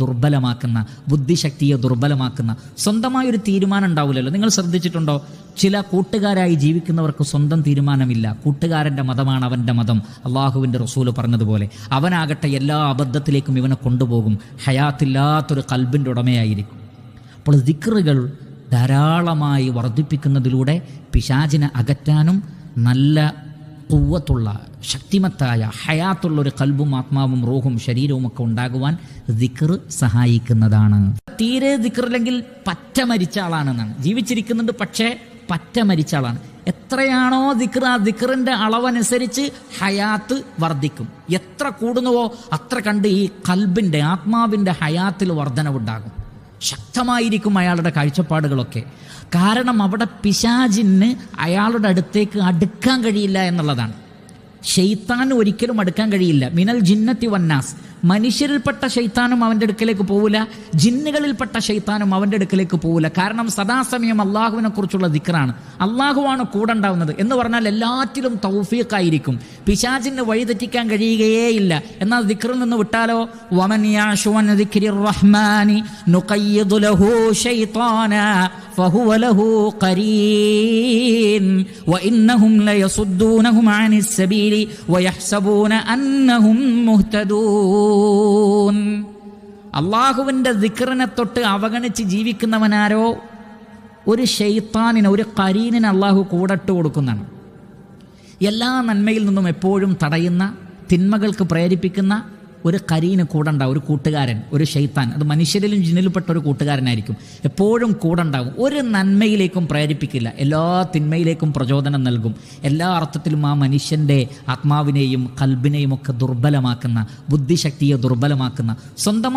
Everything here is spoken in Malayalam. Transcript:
ദുർബലമാക്കുന്ന, ബുദ്ധിശക്തിയെ ദുർബലമാക്കുന്ന. സ്വന്തമായൊരു തീരുമാനം ഉണ്ടാവില്ലല്ലോ. നിങ്ങൾ ശ്രദ്ധിച്ചിട്ടുണ്ടോ? ചില കൂട്ടുകാരായി ജീവിക്കുന്നവർക്ക് സ്വന്തം തീരുമാനമില്ല. കൂട്ടുകാരൻ്റെ മതമാണ് അവൻ്റെ മതം. അള്ളാഹുവിൻ്റെ റസൂല് പറഞ്ഞതുപോലെ അവനാകട്ടെ എല്ലാ അബദ്ധത്തിലേക്കും ഇവനെ കൊണ്ടുപോകും. ഹയാത്തില്ലാത്തൊരു ഖൽബിൻ്റെ ഉടമയായിരിക്കും. അപ്പോൾ ദിക്റുകൾ ധാരാളമായി വർദ്ധിപ്പിക്കുന്നതിലൂടെ പിശാചിനെ അകറ്റാനും നല്ല ഖുവ്വത്തുള്ള ശക്തിമത്തായ ഹയാത്തുള്ളൊരു ഖൽബും ആത്മാവും റൂഹും ശരീരവും ഒക്കെ ഉണ്ടാകുവാൻ ദിക്ർ സഹായിക്കുന്നതാണ്. തീരെ ദിക്റില്ലെങ്കിൽ പറ്റ മരിച്ച ആളാണെന്നാണ്. ജീവിച്ചിരിക്കുന്നുണ്ട് പക്ഷേ പറ്റ മരിച്ച ആളാണ്. എത്രയാണോ ദിക്ർ, ആ ദിക്റിന്റെ അളവനുസരിച്ച് ഹയാത്ത് വർദ്ധിക്കും. എത്ര കൂടുന്നുവോ അത്ര കണ്ട് ഈ ഖൽബിന്റെ ആത്മാവിന്റെ ഹയാത്തിൽ വർധനവുണ്ടാകും. ശക്തമായിരിക്കും അയാളുടെ കാഴ്ചപ്പാടുകളൊക്കെ. കാരണം അവിടെ പിശാചിന് അയാളുടെ അടുത്തേക്ക് അടുക്കാൻ കഴിയില്ല എന്നുള്ളതാണ്. ശൈത്താന് ഒരിക്കലും അടുക്കാൻ കഴിയില്ല. മിനൽ ജിന്നത്തി വന്നാസ്, മനുഷ്യരിൽപ്പെട്ട ശൈത്താനും അവൻ്റെ അടുക്കലേക്ക് പോവില്ല, ജിന്നുകളിൽപ്പെട്ട ശൈത്താനും അവൻ്റെ അടുക്കലേക്ക് പോവില്ല. കാരണം സദാസമയം അള്ളാഹുവിനെ കുറിച്ചുള്ള ദിക്റാണ്. അള്ളാഹുവാണ് കൂടെ ഉണ്ടാവുന്നത് എന്ന് പറഞ്ഞാൽ എല്ലാറ്റിലും തൗഫീഖായിരിക്കും. പിശാചിന് വഴിതെറ്റിക്കാൻ കഴിയുകയേയില്ല. എന്നാൽ ദിക്റിൽ നിന്ന് വിട്ടാലോ, വമൻ യഅശു അൻ ദിക്രിർ റഹ്മാനി നുഖയ്യിദ് ലഹു ശൈത്താന ഫഹുവ ലഹു ഖരീൻ വഇന്നഹും ലയസുദ്ദൂനഹും അനിസ് സബീലി വയഹ്സബൂന അന്നഹും മുഹ്തദൂൻ. അള്ളാഹുവിൻ്റെ ദിക്റിനെ തൊട്ട് അവഗണിച്ച് ജീവിക്കുന്നവനാരോ ഒരു ശൈത്താനിന്, ഒരു ഖരീനിന് അള്ളാഹു കൂടട്ട് കൊടുക്കുന്നതാണ്. എല്ലാ നന്മയിൽ നിന്നും എപ്പോഴും തടയുന്ന, തിന്മകൾക്ക് പ്രേരിപ്പിക്കുന്ന ഒരു ഖരീന് കൂടെ ഉണ്ടാവും. ഒരു കൂട്ടുകാരൻ, ഒരു ശൈത്താൻ. അത് മനുഷ്യരിലും ജിന്നിലുംപ്പെട്ട ഒരു കൂട്ടുകാരനായിരിക്കും. എപ്പോഴും കൂടെ ഉണ്ടാകും. ഒരു നന്മയിലേക്കും പ്രേരിപ്പിക്കില്ല, എല്ലാ തിന്മയിലേക്കും പ്രചോദനം നൽകും. എല്ലാ അർത്ഥത്തിലും ആ മനുഷ്യൻ്റെ ആത്മാവിനെയും ഖൽബിനെയും ഒക്കെ ദുർബലമാക്കുന്ന, ബുദ്ധിശക്തിയെ ദുർബലമാക്കുന്ന, സ്വന്തം